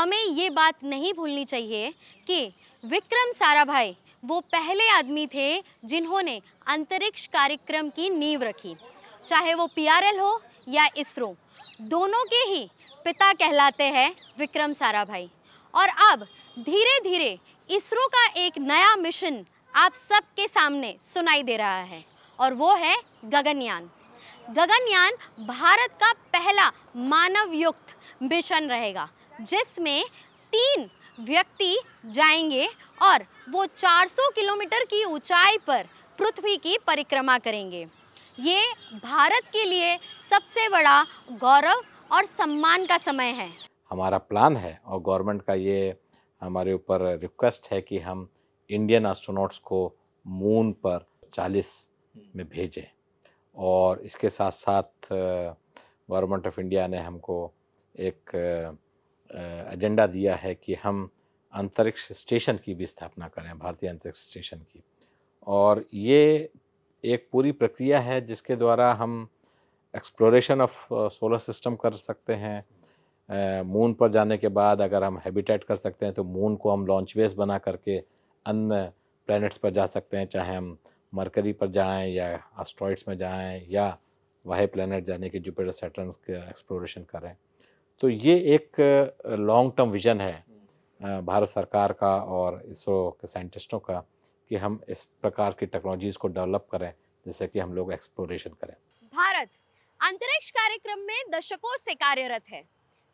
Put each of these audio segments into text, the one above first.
हमें ये बात नहीं भूलनी चाहिए कि विक्रम साराभाई वो पहले आदमी थे जिन्होंने अंतरिक्ष कार्यक्रम की नींव रखी। चाहे वो पीआरएल हो या इसरो, दोनों के ही पिता कहलाते हैं विक्रम साराभाई। और अब धीरे धीरे इसरो का एक नया मिशन आप सबके सामने सुनाई दे रहा है और वो है गगनयान। गगनयान भारत का पहला मानव युक्त मिशन रहेगा जिसमें 3 व्यक्ति जाएंगे और वो 400 किलोमीटर की ऊंचाई पर पृथ्वी की परिक्रमा करेंगे। ये भारत के लिए सबसे बड़ा गौरव और सम्मान का समय है। हमारा प्लान है और गवर्नमेंट का ये हमारे ऊपर रिक्वेस्ट है कि हम इंडियन एस्ट्रोनॉट्स को मून पर 40 में भेजें। और इसके साथ साथ गवर्नमेंट ऑफ इंडिया ने हमको एक एजेंडा दिया है कि हम अंतरिक्ष स्टेशन की भी स्थापना करें, भारतीय अंतरिक्ष स्टेशन की। और ये एक पूरी प्रक्रिया है जिसके द्वारा हम एक्सप्लोरेशन ऑफ सोलर सिस्टम कर सकते हैं। मून पर जाने के बाद अगर हम हैबिटेट कर सकते हैं तो मून को हम लॉन्च बेस बना करके अन्य प्लैनेट्स पर जा सकते हैं, चाहे हम मरकरी पर जाएं या एस्ट्रॉइड्स में जाएं या वाहे प्लैनेट जाने के जुपिटर सैटर्न के एक्सप्लोरेशन करें। तो ये एक लॉन्ग टर्म विजन है भारत सरकार का और इसरो के साइंटिस्टों का कि हम इस प्रकार की टेक्नोलॉजीज़ को डेवलप करें जिससे कि हम लोग एक्सप्लोरेशन करें। भारत अंतरिक्ष कार्यक्रम में दशकों से कार्यरत है।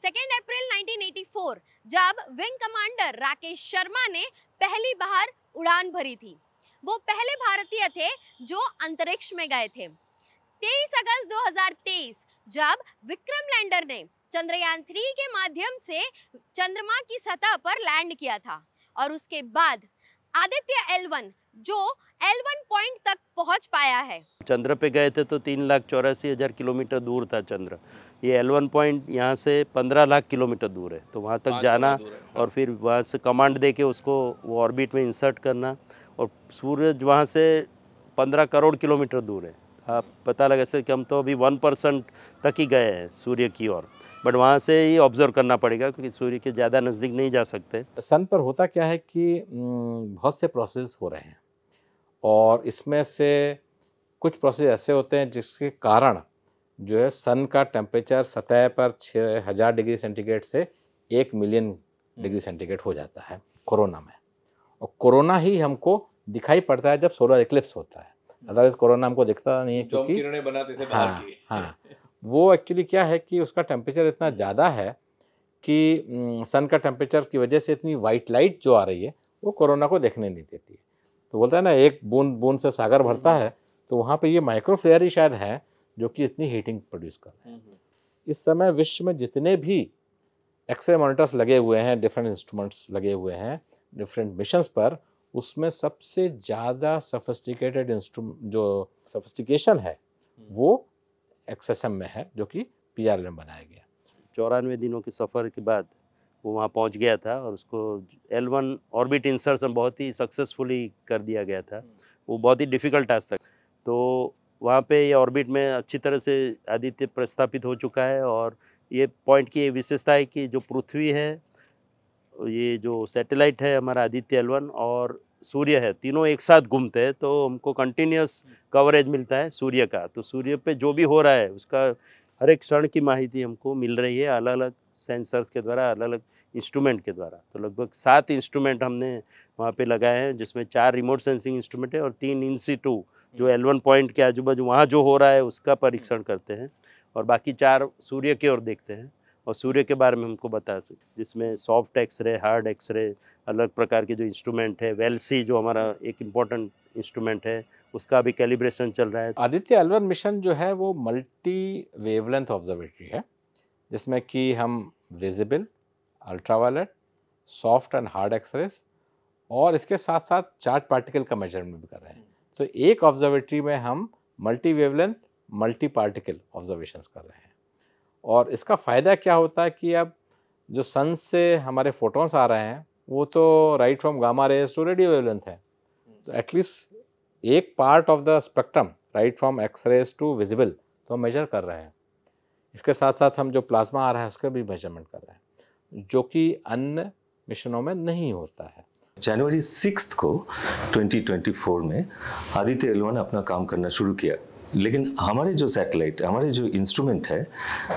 2 अप्रैल 1984 जब विंग कमांडर राकेश शर्मा ने पहली बार उड़ान भरी थी, वो पहले भारतीय थे जो अंतरिक्ष में गए थे। 23 अगस्त 2023 जब विक्रम लैंडर ने चंद्रयान 3 के माध्यम से चंद्रमा की सतह पर लैंड किया था और उसके बाद आदित्य L1 जो L1 पॉइंट तक पहुंच पाया है। चंद्र पे गए थे तो 3,84,000 किलोमीटर दूर था चंद्र। ये L1 पॉइंट यहाँ से 15 लाख किलोमीटर दूर है, तो वहाँ तक जाना और फिर वहाँ से कमांड दे के उसको वो ऑर्बिट में इंसर्ट करना। और सूरज वहाँ से 15 करोड़ किलोमीटर दूर है। आप पता लगा सकते कि हम तो अभी 1% तक ही गए हैं सूर्य की ओर, बट वहाँ से ही ऑब्जर्व करना पड़ेगा क्योंकि सूर्य के ज़्यादा नज़दीक नहीं जा सकते। सन पर होता क्या है कि बहुत से प्रोसेस हो रहे हैं और इसमें से कुछ प्रोसेस ऐसे होते हैं जिसके कारण जो है सन का टेम्परेचर सतह पर 6000 डिग्री सेंटीग्रेड से 1 मिलियन डिग्री सेंटीग्रेड हो जाता है कोरोना में। और कोरोना ही हमको दिखाई पड़ता है जब सोलर इक्लिप्स होता है, अदरवाइज कोरोना हमको दिखता नहीं है क्योंकि किरणें बनाते थे बाहर की। हाँ, वो एक्चुअली क्या है कि उसका टेम्परेचर इतना ज़्यादा है कि सन का टेम्परेचर की वजह से इतनी वाइट लाइट जो आ रही है वो कोरोना को देखने नहीं देती है। तो बोलता है ना, एक बूंद बूंद से सागर भरता है, तो वहाँ पे ये माइक्रोफ्लेयर ही शायद है जो कि इतनी हीटिंग प्रोड्यूस कर रहे हैं। इस समय विश्व में जितने भी एक्सरे मॉनिटर्स लगे हुए हैं, डिफरेंट इंस्ट्रूमेंट्स लगे हुए हैं डिफरेंट मिशंस पर, उसमें सबसे ज़्यादा सफिस्टिकेटेड जो सफिस्टिकेशन है वो XSM में है, जो कि PRL में बनाया गया। 94 दिनों के सफ़र के बाद वो वहाँ पहुँच गया था और उसको L1 ऑर्बिट इंसर्शन बहुत ही सक्सेसफुली कर दिया गया था। वो बहुत ही डिफ़िकल्ट टास्क था। तो वहाँ पे ये ऑर्बिट में अच्छी तरह से आदित्य प्रस्थापित हो चुका है। और ये पॉइंट की विशेषता है कि जो पृथ्वी है, ये जो सैटेलाइट है हमारा आदित्य L1 और सूर्य है, तीनों एक साथ घूमते हैं, तो हमको कंटिन्यूस कवरेज मिलता है सूर्य का। तो सूर्य पे जो भी हो रहा है उसका हर एक क्षण की माहिती हमको मिल रही है अलग अलग सेंसर्स के द्वारा, अलग अलग इंस्ट्रूमेंट के द्वारा। तो लगभग 7 इंस्ट्रूमेंट हमने वहाँ पे लगाए हैं, जिसमें 4 रिमोट सेंसिंग इंस्ट्रूमेंट है और 3 इन सीटू जो L1 पॉइंट के आजू बाजू वहाँ जो हो रहा है उसका परीक्षण करते हैं और बाकी 4 सूर्य की ओर देखते हैं और सूर्य के बारे में हमको बता सकते, जिसमें सॉफ्ट एक्सरे, हार्ड एक्सरे, अलग प्रकार के जो इंस्ट्रूमेंट है, वेलसी जो हमारा एक इम्पॉर्टेंट इंस्ट्रूमेंट है, उसका भी कैलिब्रेशन चल रहा है। आदित्य L1 मिशन जो है वो मल्टी वेवलेंथ ऑब्जर्वेटरी है, जिसमें कि हम visible, ultraviolet, soft and hard X rays और इसके साथ साथ चार्ज पार्टिकल का मेजरमेंट भी कर रहे हैं। तो एक ऑब्जर्वेटरी में हम multi wavelength, multi particle observations कर रहे हैं। और इसका फ़ायदा क्या होता है कि अब जो सन से हमारे फोटॉन्स आ रहे हैं वो तो right from gamma rays to radio wavelength है, तो एटलीस्ट एक part of the spectrum right from X rays to visible तो हम मेजर कर रहे हैं। इसके साथ साथ हम जो प्लाज्मा आ रहा है उसका भी मेजरमेंट कर रहे हैं। जो कि अन्य मिशनों में नहीं होता है। जनवरी 6 को 2024 में आदित्य L1 अपना काम करना शुरू किया, लेकिन हमारे जो सैटेलाइट, हमारे जो इंस्ट्रूमेंट है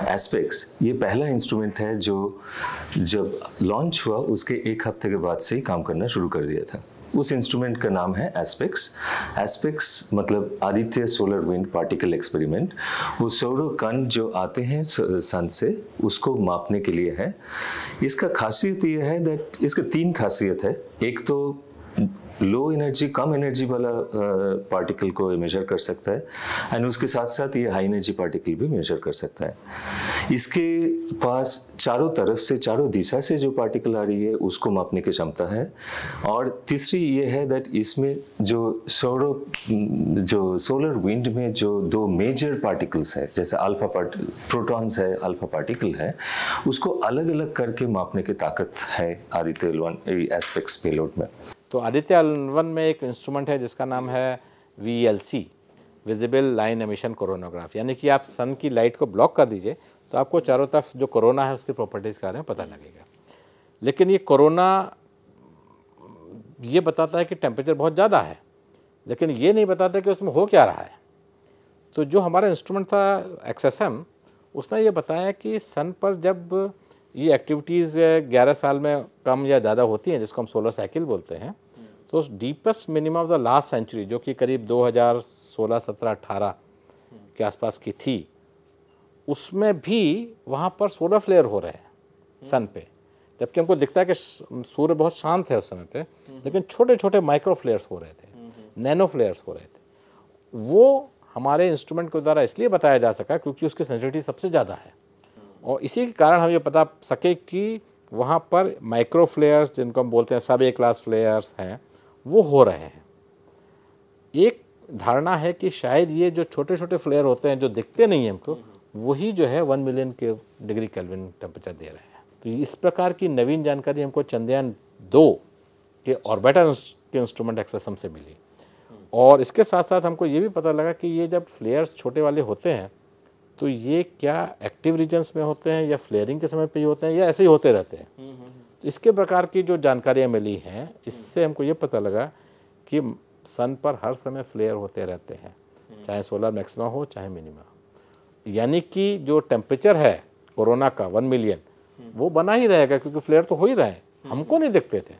एस्पेक्स, ये पहला इंस्ट्रूमेंट है जो जब लॉन्च हुआ उसके 1 हफ्ते के बाद से ही काम करना शुरू कर दिया था। उस इंस्ट्रूमेंट का नाम है एस्पेक्स। एस्पेक्स मतलब Aditya solar wind particle experiment. वो सौर कण जो आते हैं सन से, उसको मापने के लिए है। इसका खासियत ये है दैट इसका 3 खासियत है। एक तो लो एनर्जी, कम एनर्जी वाला पार्टिकल को मेजर कर सकता है, एंड उसके साथ साथ ये हाई एनर्जी पार्टिकल भी मेजर कर सकता है। इसके पास चारों तरफ से, चारों दिशा से जो पार्टिकल आ रही है उसको मापने की क्षमता है। और तीसरी ये है दैट इसमें जो सोलर विंड में जो 2 मेजर पार्टिकल्स है, जैसे प्रोटॉन्स है, अल्फा पार्टिकल है, उसको अलग अलग करके मापने की ताकत है आदित्य L1 एस्पेक्स पेलोड में। तो आदित्य L1 में एक इंस्ट्रूमेंट है जिसका नाम है VLC, visible line emission coronagraph, यानी कि आप सन की लाइट को ब्लॉक कर दीजिए तो आपको चारों तरफ जो कोरोना है उसकी प्रॉपर्टीज़ के बारे में पता लगेगा। लेकिन ये कोरोना ये बताता है कि टेम्परेचर बहुत ज़्यादा है, लेकिन ये नहीं बताता कि उसमें हो क्या रहा है। तो जो हमारा इंस्ट्रूमेंट था XSM, उसने ये बताया कि सन पर जब ये एक्टिविटीज़ 11 साल में कम या ज़्यादा होती हैं, जिसको हम सोलर साइकिल बोलते हैं, तो deepest minimum of the last century, जो कि करीब 2016, 17, 18 के आसपास की थी, उसमें भी वहाँ पर सोलर फ्लेयर हो रहे हैं सन पे। जबकि हमको दिखता है कि सूर्य बहुत शांत है उस समय पे, लेकिन छोटे छोटे माइक्रो फ्लेयर्स हो रहे थे, नैनो फ्लेयर्स हो रहे थे। वो हमारे इंस्ट्रूमेंट के द्वारा इसलिए बताया जा सका क्योंकि उसकी सेंसिटिविटी सबसे ज़्यादा है, और इसी के कारण हम ये पता सके कि वहाँ पर माइक्रो फ्लेयर्स, जिनको हम बोलते हैं सब A क्लास फ्लेयर्स हैं, वो हो रहे हैं। एक धारणा है कि शायद ये जो छोटे छोटे फ्लेयर होते हैं जो दिखते नहीं हैं हमको, वही जो है 1 मिलियन के डिग्री केल्विन टेम्परेचर दे रहे हैं। तो इस प्रकार की नवीन जानकारी हमको चंद्रयान 2 के ऑर्बिटर के इंस्ट्रूमेंट XSM से मिली। और इसके साथ साथ हमको ये भी पता लगा कि ये जब फ्लेयर्स छोटे वाले होते हैं तो ये क्या एक्टिव रीजन्स में होते हैं या फ्लेयरिंग के समय पे ही होते हैं या ऐसे ही होते रहते हैं। तो इसके प्रकार की जो जानकारियाँ मिली हैं, इससे हमको ये पता लगा कि सन पर हर समय फ्लेयर होते रहते हैं, चाहे सोलर मैक्सिमा हो चाहे मिनिमा। यानी कि जो टेम्परेचर है कोरोना का 1 मिलियन, वो बना ही रहेगा क्योंकि फ्लेयर तो हो ही रहे हैं, हमको नहीं दिखते थे,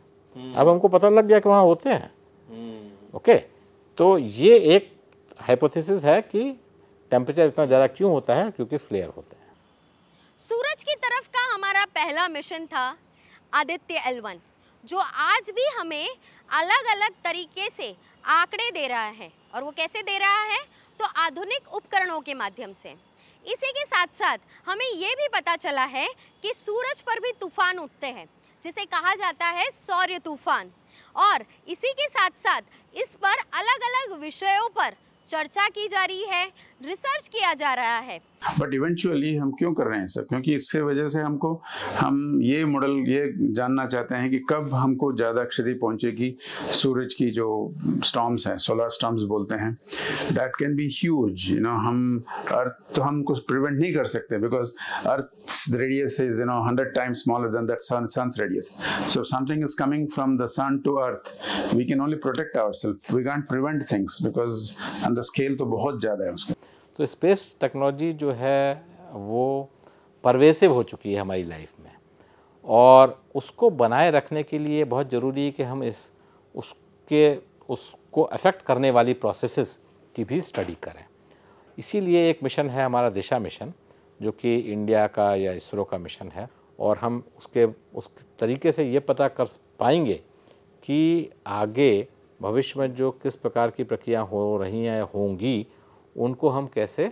अब हमको पता लग गया कि वहाँ होते हैं। ओके, तो ये एक हाइपोथेसिस है कि टेम्परेचर इतना ज़्यादा क्यों होता है, क्योंकि फ्लेयर होते हैं। सूरज की तरफ का हमारा पहला मिशन था आदित्य L1, जो आज भी हमें अलग अलग तरीके से आंकड़े दे रहा है। और वो कैसे दे रहा है? तो आधुनिक उपकरणों के माध्यम से। इसी के साथ साथ हमें ये भी पता चला है कि सूरज पर भी तूफान उठते हैं, जिसे कहा जाता है सौर्य तूफान। और इसी के साथ साथ इस पर अलग अलग विषयों पर चर्चा की जा रही है, रिसर्च किया जा रहा है। बट इवेंचुअली हम क्यों कर रहे हैं सर? क्योंकि इससे वजह से हम ये मॉडल ये जानना चाहते हैं कि कब हमको ज़्यादा क्षति पहुंचेगी। सूरज की जो स्टॉर्म्स हैं, सोलर स्टॉर्म्स बोलते हैं, दैट कैन बी ह्यूज। हम अर्थ तो हम कुछ प्रिवेंट नहीं कर सकते, because earth radius is 100 times smaller than that sun's radius. So if something is coming from the sun to earth, we can only protect ourselves. We can't prevent things because and the scale तो बहुत ज़्यादा है उसका। तो space technology जो है वो pervasive हो चुकी है हमारी लाइफ में, और उसको बनाए रखने के लिए बहुत ज़रूरी है कि हम उसको अफेक्ट करने वाली प्रोसेसेस की भी स्टडी करें। इसीलिए एक मिशन है हमारा दिशा मिशन, जो कि इंडिया का या इसरो का मिशन है, और हम उस तरीके से ये पता कर पाएंगे कि आगे भविष्य में जो किस प्रकार की प्रक्रिया हो रही हैं होंगी, उनको हम कैसे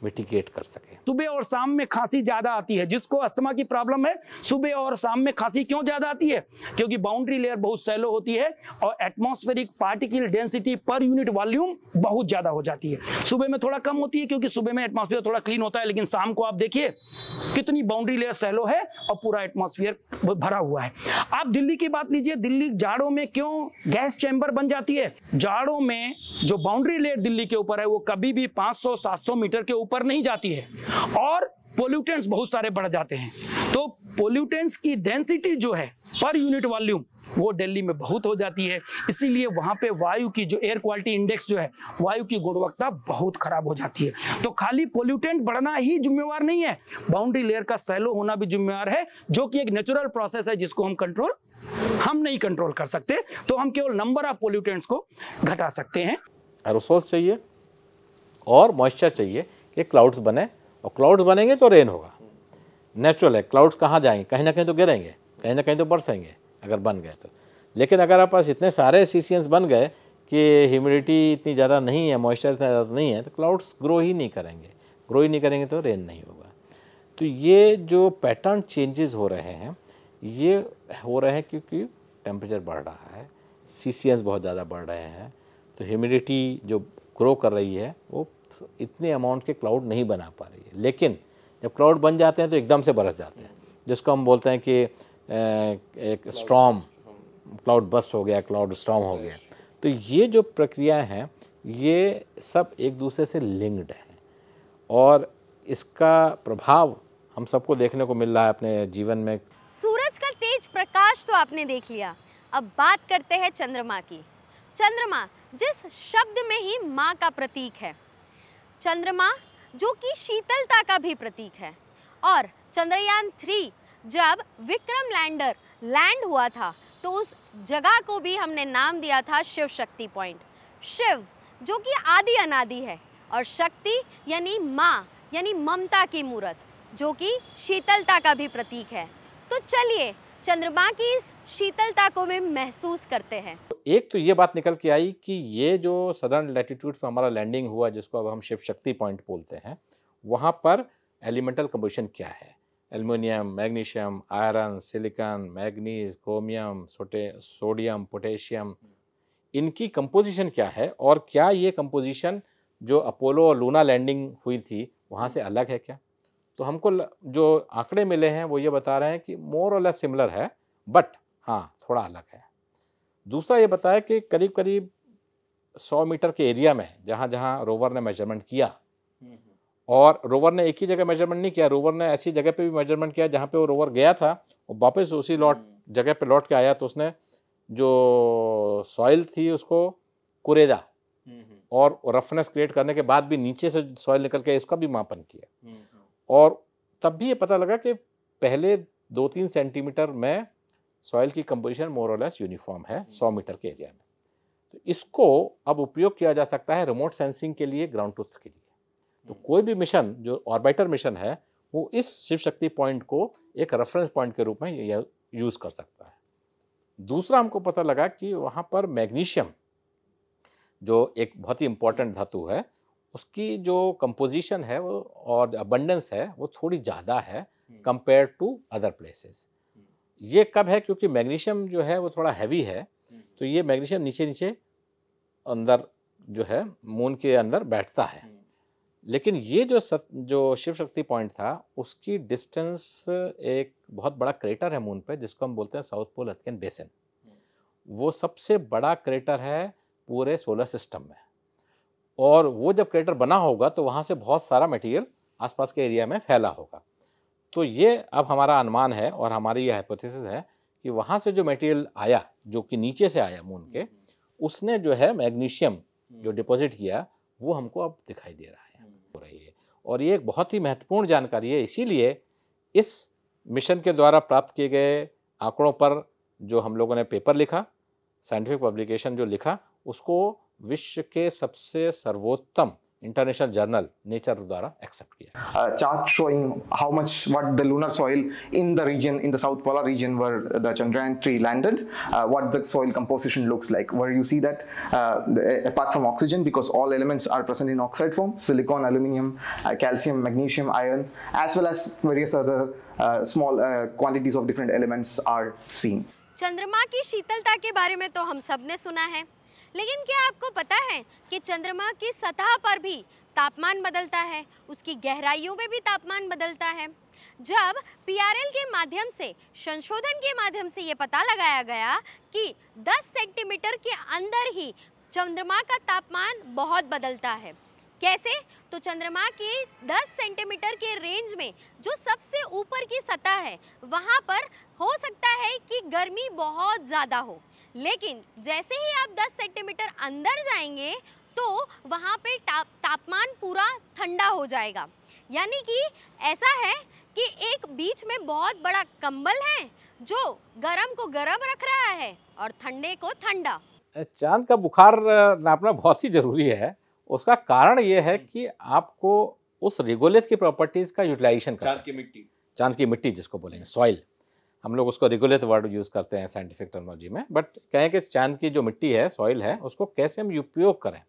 मिटिगेट कर सकें। सुबह और शाम में खांसी ज्यादा आती है। जिसको अस्थमा की प्रॉब्लम है, सुबह और शाम में खांसी क्यों ज्यादा आती है? क्योंकि बाउंड्री लेयर बहुत सैलो होती है और atmospheric particle density per unit volume बहुत ज्यादा हो जाती है। सुबह में थोड़ा कम होती है क्योंकि सुबह में एटमॉस्फेयर थोड़ा क्लीन होता है, लेकिन शाम को आप देखिए कितनी बाउंड्री लेयर सैलो है और पूरा एटमॉस्फेयर भरा हुआ है। आप दिल्ली की बात लीजिए, दिल्ली जाड़ों में क्यों गैस चैम्बर बन जाती है? जाड़ों में जो बाउंड्री लेयर दिल्ली के ऊपर है वो कभी भी 500-700 मीटर के ऊपर नहीं जाती है, और पोल्यूटेंट्स बहुत सारे बढ़ जाते हैं। तो पोल्यूटेंट्स की डेंसिटी जो है पर यूनिट वॉल्यूम वो दिल्ली में बहुत हो जाती है, इसीलिए वहां पे वायु की जो एयर क्वालिटी इंडेक्स जो है, वायु की गुणवत्ता बहुत खराब हो जाती है। तो खाली पोल्यूटेंट बढ़ना ही जिम्मेवार नहीं है, बाउंड्री लेयर का सैलो होना भी जिम्मेवार है, जो कि एक नेचुरल प्रोसेस है जिसको हम नहीं कंट्रोल कर सकते। तो हम केवल नंबर ऑफ पोल्यूटेंट्स को घटा सकते हैं। एरोसोल्स चाहिए और मॉइस्चर चाहिए कि क्लाउड्स बने, और क्लाउड्स बनेंगे तो रेन होगा। नेचुरल है, क्लाउड्स कहाँ जाएंगे, कहीं ना कहीं तो गिरेंगे, कहीं ना कहीं तो बरसेंगे अगर बन गए तो। लेकिन अगर आप पास इतने सारे सीसीएंस बन गए कि ह्यूमिडिटी इतनी ज़्यादा नहीं है, मॉइस्चर इतना ज़्यादा नहीं है, तो क्लाउड्स ग्रो ही नहीं करेंगे तो रेन नहीं होगा। तो ये जो पैटर्न चेंजेस हो रहे हैं, ये हो रहे हैं क्योंकि टेम्परेचर बढ़ रहा है, सीसीएंस बहुत ज़्यादा बढ़ रहे हैं, तो ह्यूमिडिटी जो ग्रो कर रही है वो इतने अमाउंट के क्लाउड नहीं बना पा रही है। लेकिन जब क्लाउड बन जाते हैं तो एकदम से बरस जाते हैं, जिसको हम बोलते हैं कि एक स्टॉर्म, क्लाउड बस्ट हो गया, क्लाउड स्टॉर्म हो गया। तो ये जो प्रक्रियाएं हैं ये सब एक दूसरे से लिंक्ड हैं, और इसका प्रभाव हम सबको देखने को मिल रहा है अपने जीवन में। सूरज का तेज प्रकाश तो आपने देख लिया, अब बात करते हैं चंद्रमा की। चंद्रमा जिस शब्द में ही माँ का प्रतीक है, चंद्रमा जो कि शीतलता का भी प्रतीक है। और चंद्रयान 3 जब विक्रम लैंडर लैंड हुआ था तो उस जगह को भी हमने नाम दिया था शिव शक्ति पॉइंट। शिव जो कि आदि अनादि है, और शक्ति यानी माँ यानी ममता की मूरत, जो कि शीतलता का भी प्रतीक है। तो चलिए चंद्रमा की इस शीतलता को भी महसूस करते हैं। एक तो ये बात निकल के आई कि ये जो सदर्न लैटिट्यूड पर हमारा लैंडिंग हुआ, जिसको अब हम शिव शक्ति पॉइंट बोलते हैं, वहाँ पर एलिमेंटल कंपोजिशन क्या है, aluminium, magnesium, iron, silicon, manganese, chromium, sodium, potassium, इनकी कंपोजिशन क्या है, और क्या ये कंपोजिशन जो अपोलो और लूना लैंडिंग हुई थी वहाँ से अलग है क्या। तो हमको जो आंकड़े मिले हैं वो ये बता रहे हैं कि मोर और लेस सिमिलर है, बट हाँ थोड़ा अलग है। दूसरा ये बताया कि करीब करीब 100 मीटर के एरिया में जहाँ जहाँ रोवर ने मेजरमेंट किया, और रोवर ने एक ही जगह मेजरमेंट नहीं किया, रोवर ने ऐसी जगह पे भी मेजरमेंट किया जहाँ पे वो रोवर गया था और वापस उसी जगह पे लौट के आया, तो उसने जो सॉइल थी उसको कुरेदा और रफनेस क्रिएट करने के बाद भी नीचे से सॉइल निकल के इसका भी मापन किया, और तब भी ये पता लगा कि पहले 2-3 सेंटीमीटर में सॉइल की कंपोजिशन मोर और लेस यूनिफॉर्म है 100 मीटर के एरिया में। तो इसको अब उपयोग किया जा सकता है रिमोट सेंसिंग के लिए, ग्राउंड ट्रूथ के लिए। तो कोई भी मिशन जो ऑर्बिटर मिशन है वो इस शिव शक्ति पॉइंट को एक रेफरेंस पॉइंट के रूप में यूज़ कर सकता है। दूसरा हमको पता लगा कि वहाँ पर मैग्नीशियम जो एक बहुत ही इम्पोर्टेंट धातु है, उसकी जो कंपोजिशन है वो और अबंडेंस है वो थोड़ी ज़्यादा है कंपेयर टू अदर प्लेसेस। ये कब है, क्योंकि मैग्नीशियम जो है वो थोड़ा हैवी है, तो ये मैग्नीशियम नीचे नीचे अंदर जो है मून के अंदर बैठता है। लेकिन ये जो शिव शक्ति पॉइंट था उसकी डिस्टेंस, एक बहुत बड़ा क्रेटर है मून पे जिसको हम बोलते हैं साउथ पोल एर्थियन बेसिन। वो सबसे बड़ा क्रेटर है पूरे सोलर सिस्टम में, और वो जब क्रेटर बना होगा तो वहाँ से बहुत सारा मटेरियल आसपास के एरिया में फैला होगा। तो ये अब हमारा अनुमान है और हमारी ये हाइपोथेसिस है कि वहाँ से जो मटेरियल आया, जो कि नीचे से आया मून के, उसने जो है मैग्नीशियम जो डिपॉजिट किया वो हमको अब दिखाई दे रहा है, हो रही है। और ये एक बहुत ही महत्वपूर्ण जानकारी है, इसीलिए इस मिशन के द्वारा प्राप्त किए गए आंकड़ों पर जो हम लोगों ने पेपर लिखा, साइंटिफिक पब्लिकेशन जो लिखा, उसको विश्व के सबसे सर्वोत्तम इंटरनेशनल जर्नल नेचर द्वारा एक्सेप्ट किया। Chart showing how much what the lunar soil in the region, in the south polar region where the Chandrayaan 3 landed, what the soil composition looks like, where you see that apart from oxygen, because all elements are present in oxide form, silicon, aluminium, calcium, magnesium, iron, as well as various other small quantities of different elements are seen. चंद्रमा की शीतलता के बारे में तो हम सब ने सुना है, लेकिन क्या आपको पता है कि चंद्रमा की सतह पर भी तापमान बदलता है, उसकी गहराइयों में भी तापमान बदलता है। जब पीआरएल के माध्यम से, संशोधन के माध्यम से ये पता लगाया गया कि 10 सेंटीमीटर के अंदर ही चंद्रमा का तापमान बहुत बदलता है। कैसे? तो चंद्रमा के 10 सेंटीमीटर के रेंज में जो सबसे ऊपर की सतह है वहाँ पर हो सकता है कि गर्मी बहुत ज़्यादा हो, लेकिन जैसे ही आप 10 सेंटीमीटर अंदर जाएंगे तो वहाँ पे तापमान पूरा ठंडा हो जाएगा। यानी कि ऐसा है कि एक बीच में बहुत बड़ा कंबल है जो गर्म को गर्म रख रहा है और ठंडे को ठंडा। चांद का बुखार नापना बहुत ही ज़रूरी है। उसका कारण ये है कि आपको उस रिगोलिथ की प्रॉपर्टीज़ का यूटिलाइजेशन करना है। चांद की मिट्टी जिसको बोलेंगे सॉइल, हम लोग उसको रिगोलिथ वर्ड यूज़ करते हैं साइंटिफिक टर्मिनोलॉजी में, बट कहें कि चांद की जो मिट्टी है, सॉइल है, उसको कैसे हम उपयोग करें।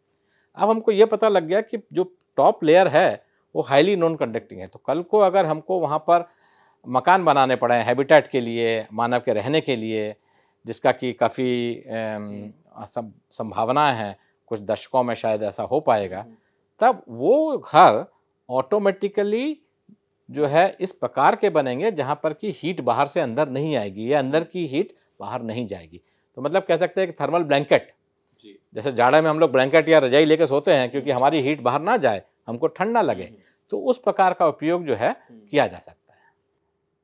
अब हमको ये पता लग गया कि जो टॉप लेयर है वो हाईली नॉन कंडक्टिंग है, तो कल को अगर हमको वहाँ पर मकान बनाने पड़े हैबिटेट के लिए, मानव के रहने के लिए, जिसका कि काफ़ी संभावना है, कुछ दशकों में शायद ऐसा हो पाएगा, तब वो घर ऑटोमेटिकली जो है इस प्रकार के बनेंगे जहाँ पर कि हीट बाहर से अंदर नहीं आएगी या अंदर की हीट बाहर नहीं जाएगी। तो मतलब कह सकते हैं कि थर्मल ब्लैंकेट, जैसे जाड़े में हम लोग ब्लैंकेट या रजाई लेके सोते हैं क्योंकि हमारी हीट बाहर ना जाए, हमको ठंड ना लगे, तो उस प्रकार का उपयोग जो है किया जा सकता है।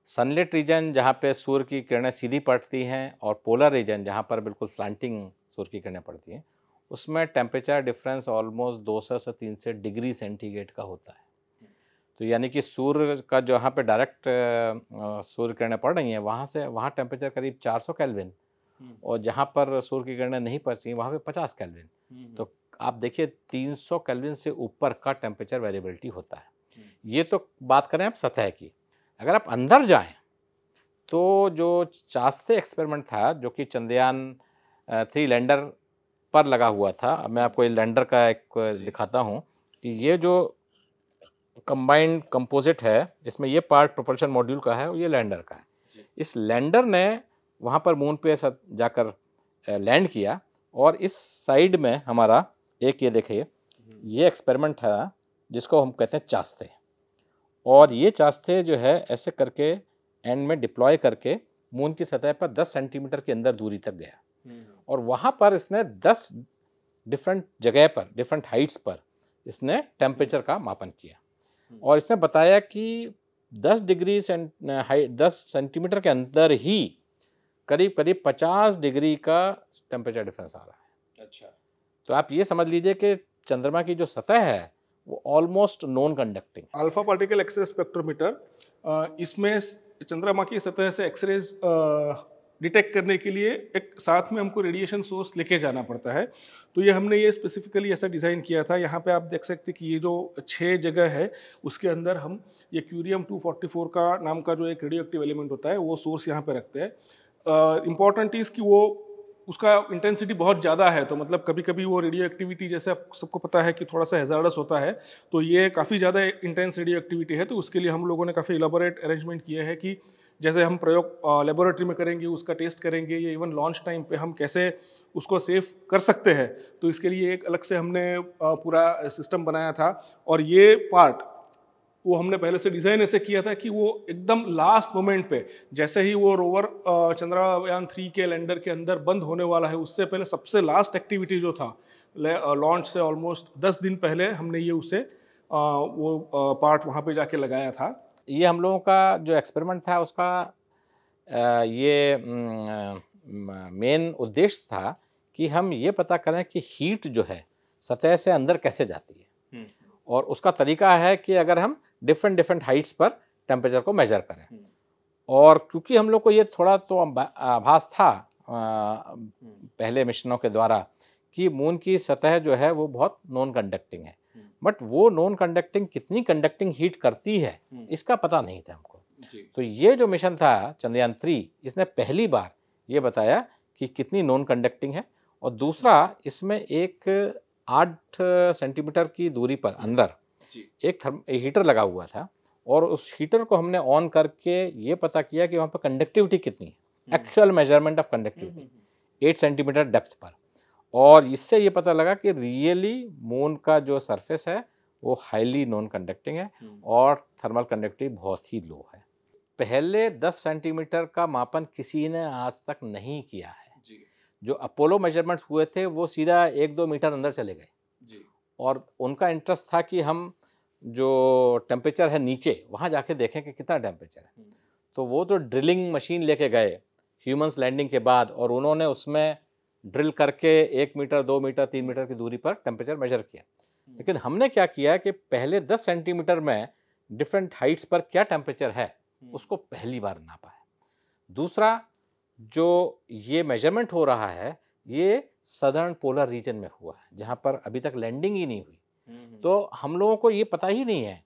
सनलिट रीजन जहाँ पे सूर्य की किरणें सीधी पड़ती हैं और पोलर रीजन जहाँ पर बिल्कुल स्लांटिंग सूर्य की किरणें पड़ती हैं, उसमें टेम्परेचर डिफरेंस ऑलमोस्ट 200 से 300 डिग्री सेंटीग्रेड का होता है। तो यानी कि सूर्य का जहाँ पे डायरेक्ट सूर्य किरणें पड़ रही हैं वहाँ टेम्परेचर करीब 400 केल्विन, और जहाँ पर सूर्य की किरणें नहीं पड़ती वहाँ पे 50 केल्विन। तो आप देखिए 300 केल्विन से ऊपर का टेम्परेचर वेरिएबिलिटी होता है। ये तो बात करें आप सतह की। अगर आप अंदर जाएं तो जो चास्ते एक्सपेरिमेंट था जो कि चंद्रयान 3 लैंडर पर लगा हुआ था, मैं आपको ये लैंडर का एक दिखाता हूँ कि ये जो कंबाइंड कंपोजिट है, इसमें ये पार्ट प्रोपल्शन मॉड्यूल का है और ये लैंडर का है। इस लैंडर ने वहाँ पर मून पे जाकर लैंड किया, और इस साइड में हमारा एक ये देखिए ये एक्सपेरिमेंट था जिसको हम कहते हैं चास्ते, और ये चास्ते जो है ऐसे करके एंड में डिप्लॉय करके मून की सतह पर 10 सेंटीमीटर के अंदर दूरी तक गया, और वहाँ पर इसने 10 डिफरेंट जगह पर, डिफरेंट हाइट्स पर इसने टेम्परेचर का मापन किया, और इसने बताया कि 10 सेंटीमीटर के अंदर ही करीब 50 डिग्री का टेम्परेचर डिफरेंस आ रहा है। अच्छा, तो आप ये समझ लीजिए कि चंद्रमा की जो सतह है वो almost non conducting. Alpha particle X ray spectrometer, इसमें चंद्रमा की सतह से एक्सरेज डिटेक्ट करने के लिए एक साथ में हमको रेडिएशन सोर्स लेके जाना पड़ता है। तो ये हमने ये स्पेसिफिकली ऐसा डिज़ाइन किया था। यहाँ पे आप देख सकते कि ये जो 6 जगह है उसके अंदर हम ये क्यूरियम 244 का नाम का जो एक रेडियो एक्टिव एलिमेंट होता है वो सोर्स यहाँ पे रखते हैं। इम्पॉर्टेंट चीज़ कि वो उसका इंटेंसिटी बहुत ज़्यादा है, तो मतलब कभी कभी वो रेडियो एक्टिविटी, जैसे आप सबको पता है कि थोड़ा सा हैजार्डस होता है, तो ये काफ़ी ज़्यादा इंटेंस रेडियो एक्टिविटी है। तो उसके लिए हम लोगों ने काफ़ी इलाबोरेट अरेंजमेंट किए हैं कि जैसे हम प्रयोग लेबोरेटरी में करेंगे, उसका टेस्ट करेंगे, या इवन लॉन्च टाइम पे हम कैसे उसको सेव कर सकते हैं, तो इसके लिए एक अलग से हमने पूरा सिस्टम बनाया था। और ये पार्ट वो हमने पहले से डिज़ाइन ऐसे किया था कि वो एकदम लास्ट मोमेंट पे, जैसे ही वो रोवर चंद्रयान 3 के लैंडर के अंदर बंद होने वाला है, उससे पहले सबसे लास्ट एक्टिविटी जो था लॉन्च से ऑलमोस्ट 10 दिन पहले हमने ये उसे वो पार्ट वहाँ पे जाके लगाया था। ये हम लोगों का जो एक्सपेरिमेंट था उसका ये मेन उद्देश्य था कि हम ये पता करें कि हीट जो है सतह से अंदर कैसे जाती है, और उसका तरीका है कि अगर हम डिफरेंट हाइट्स पर टेम्परेचर को मेजर करें। और क्योंकि हम लोग को ये थोड़ा तो आभास था पहले मिशनों के द्वारा कि मून की सतह जो है वो बहुत नॉन कंडक्टिंग है, बट वो नॉन कंडक्टिंग कितनी कंडक्टिंग हीट करती है इसका पता नहीं था हमको। तो ये जो मिशन था चंद्रयान 3, इसने पहली बार ये बताया कि कितनी नॉन कंडक्टिंग है, और दूसरा इसमें एक 8 सेंटीमीटर की दूरी पर अंदर एक हीटर लगा हुआ था, और उस हीटर को हमने ऑन करके ये पता किया कि वहाँ पर कंडक्टिविटी कितनी है, actual measurement of conductivity 8 centimetre depth पर। और इससे ये पता लगा कि रियली मून का जो सरफेस है वो हाईली नॉन कंडक्टिंग है और थर्मल कंडक्टिविटी बहुत ही लो है। पहले 10 सेंटीमीटर का मापन किसी ने आज तक नहीं किया है। जो अपोलो मेजरमेंट्स हुए थे वो सीधा 1-2 मीटर अंदर चले गए, और उनका इंटरेस्ट था कि हम जो टेम्परेचर है नीचे वहाँ जाके देखें कि कितना टेम्परेचर है। तो वो तो ड्रिलिंग मशीन लेके गए ह्यूमंस लैंडिंग के बाद, और उन्होंने उसमें ड्रिल करके 1 मीटर 2 मीटर 3 मीटर की दूरी पर टेम्परेचर मेजर किया। लेकिन हमने क्या किया कि पहले 10 सेंटीमीटर में डिफरेंट हाइट्स पर क्या टेम्परेचर है उसको पहली बार नापा है। दूसरा, जो ये मेजरमेंट हो रहा है ये सदर्न पोलर रीजन में हुआ है जहाँ पर अभी तक लैंडिंग ही नहीं हुई। तो हम लोगों को ये पता ही नहीं है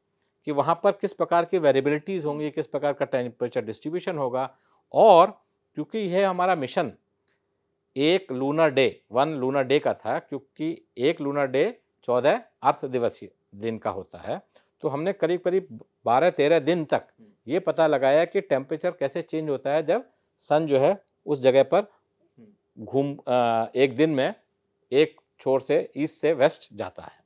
कि वहाँ पर किस प्रकार की वेरिएबिलिटीज़ होंगी, किस प्रकार का टेम्परेचर डिस्ट्रीब्यूशन होगा। और क्योंकि यह हमारा मिशन एक लूनर डे का था, क्योंकि एक लूनर डे 14 अर्थ दिवसीय दिन का होता है, तो हमने करीब करीब 12-13 दिन तक ये पता लगाया कि टेम्परेचर कैसे चेंज होता है जब सन जो है उस जगह पर एक दिन में एक छोर से ईस्ट से वेस्ट जाता है।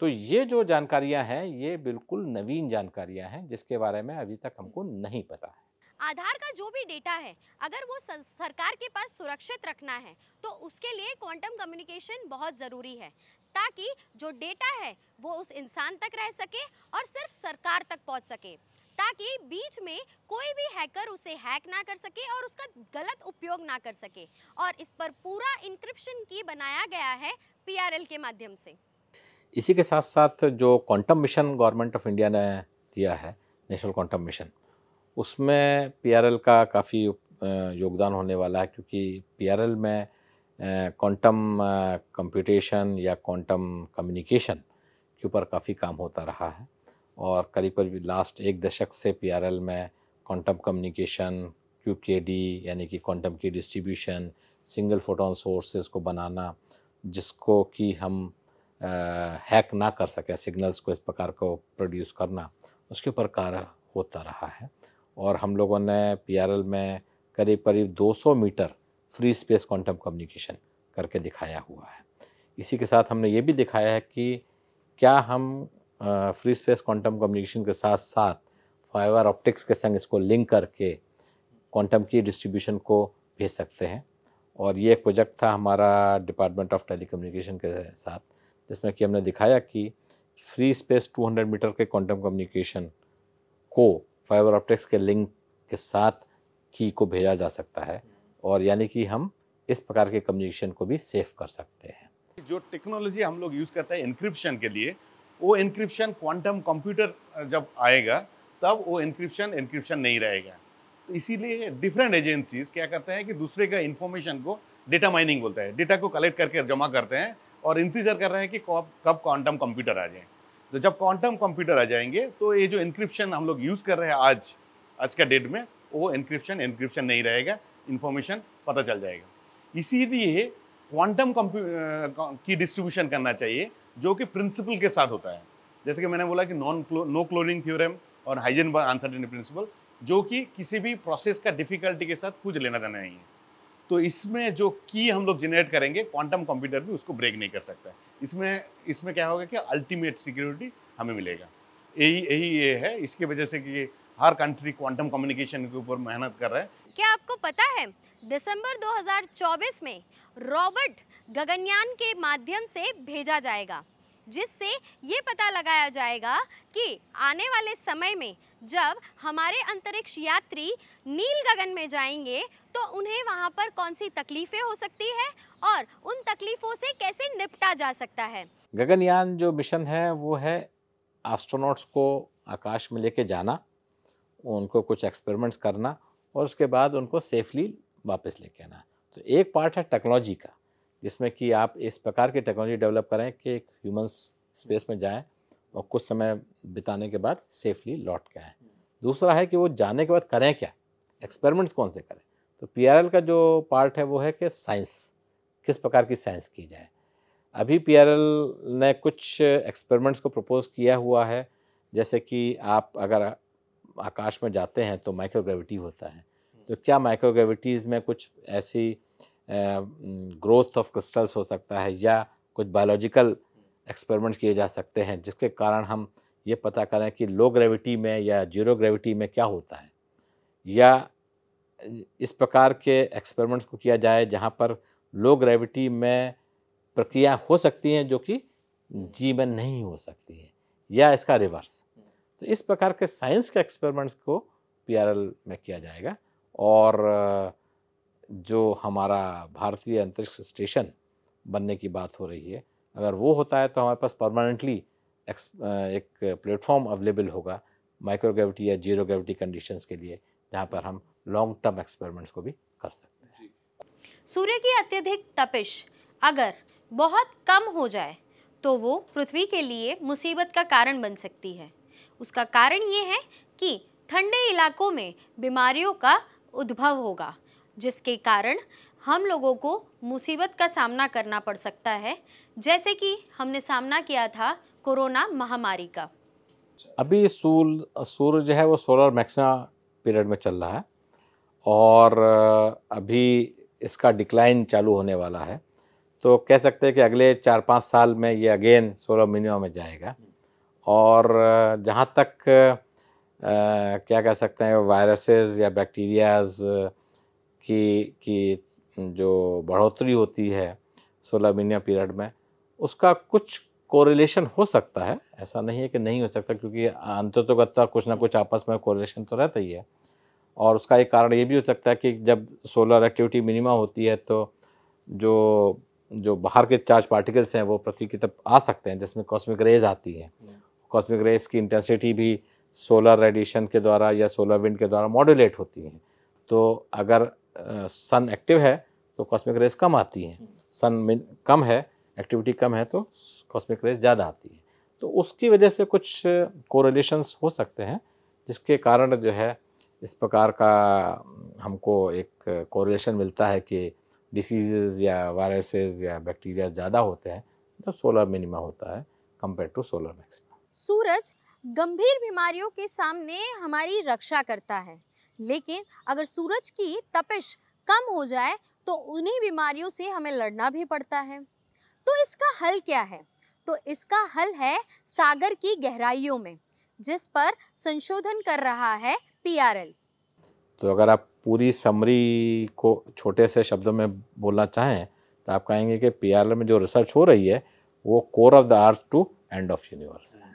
तो ये जो जानकारियां हैं ये बिल्कुल नवीन जानकारियां हैं जिसके बारे में अभी तक हमको नहीं पता है। आधार का जो भी डेटा है अगर वो सरकार के पास सुरक्षित रखना है तो उसके लिए क्वांटम कम्युनिकेशन बहुत ज़रूरी है, ताकि जो डेटा है वो उस इंसान तक रह सके और सिर्फ सरकार तक पहुंच सके, ताकि बीच में कोई भी हैकर उसे हैक ना कर सके और उसका गलत उपयोग ना कर सके। और इस पर पूरा इंक्रिप्शन की बनाया गया है PRL के माध्यम से। इसी के साथ साथ जो quantum mission government of India ने दिया है, नेशनल क्वांटम मिशन, उसमें PRL का काफ़ी योगदान होने वाला है, क्योंकि PRL में क्वांटम कंप्यूटेशन या क्वांटम कम्युनिकेशन के ऊपर काफ़ी काम होता रहा है। और करीब करीब लास्ट 1 दशक से PRL में क्वांटम कम्युनिकेशन, QKD यानी कि क्वांटम की डिस्ट्रीब्यूशन, सिंगल फोटोन सोर्सेज को बनाना जिसको कि हम हैक ना कर सके, सिग्नल्स को इस प्रकार को प्रोड्यूस करना, उसके ऊपर कार्य होता रहा है। और हम लोगों ने PRL में करीब करीब 200 metre free space quantum communication करके दिखाया हुआ है। इसी के साथ हमने ये भी दिखाया है कि क्या हम फ्री स्पेस क्वांटम कम्युनिकेशन के साथ साथ फाइबर ऑप्टिक्स के संग इसको लिंक करके क्वांटम की डिस्ट्रीब्यूशन को भेज सकते हैं। और ये एक प्रोजेक्ट था हमारा डिपार्टमेंट ऑफ टेलीकम्युनिकेशन के साथ, जिसमें कि हमने दिखाया कि फ्री स्पेस 200 मीटर के क्वांटम कम्युनिकेशन को फाइबर ऑप्टिक्स के लिंक के साथ की को भेजा जा सकता है, और यानी कि हम इस प्रकार के कम्युनिकेशन को भी सेव कर सकते हैं। जो टेक्नोलॉजी हम लोग यूज़ करते हैं एन्क्रिप्शन के लिए, वो एन्क्रिप्शन क्वांटम कंप्यूटर जब आएगा तब वो एन्क्रिप्शन नहीं रहेगा। तो इसीलिए डिफरेंट एजेंसीज क्या करते हैं कि दूसरे का इन्फॉर्मेशन को डेटा माइनिंग बोलता है, डेटा को कलेक्ट करके जमा करते हैं और इंतजार कर रहे हैं कि कब क्वांटम कंप्यूटर आ जाए। तो जब क्वांटम कंप्यूटर आ जाएंगे तो ये जो एन्क्रिप्शन हम लोग यूज़ कर रहे हैं आज का डेट में, वो एन्क्रिप्शन नहीं रहेगा, इन्फॉर्मेशन पता चल जाएगा। इसीलिए क्वांटम की डिस्ट्रीब्यूशन करना चाहिए जो कि प्रिंसिपल के साथ होता है। जैसे कि मैंने बोला कि नो क्लोनिंग थ्योरम और हाइजेनबर्ग अनसर्टेनिटी प्रिंसिपल, जो कि किसी भी प्रोसेस का डिफिकल्टी के साथ कुछ लेना देना नहीं है। तो इसमें जो की हम लोग जनरेट करेंगे, क्वांटम कंप्यूटर भी उसको ब्रेक नहीं कर सकता। इसमें क्या होगा कि अल्टीमेट सिक्योरिटी हमें मिलेगा। यही ये है, इसकी वजह से कि हर कंट्री क्वांटम कम्युनिकेशन के ऊपर मेहनत कर रहा है। क्या आपको पता है दिसंबर 2024 में रॉबर्ट गगनयान के माध्यम से भेजा जाएगा, जिससे ये पता लगाया जाएगा कि आने वाले समय में जब हमारे अंतरिक्ष यात्री नील गगन में जाएंगे तो उन्हें वहाँ पर कौन सी तकलीफें हो सकती है और उन तकलीफों से कैसे निपटा जा सकता है। गगनयान जो मिशन है वो है एस्ट्रोनॉट्स को आकाश में लेके जाना, उनको कुछ एक्सपेरिमेंट्स करना और उसके बाद उनको सेफली वापस लेके आना। तो एक पार्ट है टेक्नोलॉजी का, जिसमें कि आप इस प्रकार की टेक्नोलॉजी डेवलप करें कि एक ह्यूमंस स्पेस में जाएं और कुछ समय बिताने के बाद सेफली लौट के आएँ। दूसरा है कि वो जाने के बाद करें क्या, एक्सपेरिमेंट्स कौन से करें। तो PRL का जो पार्ट है वो है कि साइंस, किस प्रकार की साइंस की जाए। अभी PRL ने कुछ एक्सपेरिमेंट्स को प्रपोज किया हुआ है, जैसे कि आप अगर आकाश में जाते हैं तो माइक्रोग्रेविटी होता है, तो क्या माइक्रोग्रेविटीज़ में कुछ ऐसी ग्रोथ ऑफ क्रिस्टल्स हो सकता है या कुछ बायोलॉजिकल एक्सपेरिमेंट्स किए जा सकते हैं जिसके कारण हम ये पता करें कि लो ग्रेविटी में या जीरो ग्रेविटी में क्या होता है, या इस प्रकार के एक्सपेरिमेंट्स को किया जाए जहाँ पर लो ग्रेविटी में प्रक्रिया हो सकती हैं जो कि जीवन नहीं हो सकती है, या इसका रिवर्स। तो इस प्रकार के साइंस के एक्सपेरिमेंट्स को PRL में किया जाएगा। और जो हमारा भारतीय अंतरिक्ष स्टेशन बनने की बात हो रही है, अगर वो होता है तो हमारे पास परमानेंटली एक प्लेटफॉर्म अवेलेबल होगा माइक्रोग्रेविटी या जीरो ग्रेविटी कंडीशंस के लिए, जहाँ पर हम लॉन्ग टर्म एक्सपेरिमेंट्स को भी कर सकते हैं। सूर्य की अत्यधिक तपिश अगर बहुत कम हो जाए तो वो पृथ्वी के लिए मुसीबत का कारण बन सकती है। उसका कारण ये है कि ठंडे इलाकों में बीमारियों का उद्भव होगा, जिसके कारण हम लोगों को मुसीबत का सामना करना पड़ सकता है, जैसे कि हमने सामना किया था कोरोना महामारी का। अभी सूर्य जो है वो सोलर मैक्सिमा पीरियड में चल रहा है और अभी इसका डिक्लाइन चालू होने वाला है। तो कह सकते हैं कि अगले 4-5 साल में ये अगेन सोलर मिनिमम में जाएगा। और जहाँ तक क्या कह सकते हैं, वायरसेस या बैक्टीरियाज की जो बढ़ोतरी होती है सोलर मिनिमम पीरियड में, उसका कुछ कोरिलेशन हो सकता है। ऐसा नहीं है कि नहीं हो सकता, क्योंकि अंततोगत्वा कुछ ना कुछ आपस में कोरिलेशन तो रहता ही है। और उसका एक कारण ये भी हो सकता है कि जब सोलर एक्टिविटी मिनिमा होती है तो जो बाहर के चार्ज पार्टिकल्स हैं वो पृथ्वी की तरफ आ सकते हैं, जिसमें कॉस्मिक रेज आती हैं। कॉस्मिक रेज की इंटेंसिटी भी सोलर रेडिएशन के द्वारा या सोलर विंड के द्वारा मॉड्यूलेट होती हैं। तो अगर सन एक्टिव है तो कॉस्मिक रेज कम आती हैं, सन कम है, एक्टिविटी कम है तो कॉस्मिक रेज ज़्यादा आती है। तो उसकी वजह से कुछ कोरिलेशंस हो सकते हैं, जिसके कारण जो है इस प्रकार का हमको एक कोरिलेशन मिलता है कि डिसीजेज या वायरसेस या बैक्टीरिया ज़्यादा होते हैं जब सोलर मिनिमा होता है कंपेयर टू सोलर मैक्सिमा। सूरज गंभीर बीमारियों के सामने हमारी रक्षा करता है, लेकिन अगर सूरज की तपिश कम हो जाए तो उन्हीं बीमारियों से हमें लड़ना भी पड़ता है। तो इसका हल क्या है? तो इसका हल है सागर की गहराइयों में, जिस पर संशोधन कर रहा है PRL। तो अगर आप पूरी समरी को छोटे से शब्दों में बोलना चाहें तो आप कहेंगे कि PRL में जो रिसर्च हो रही है वो core of the earth to end of universe है।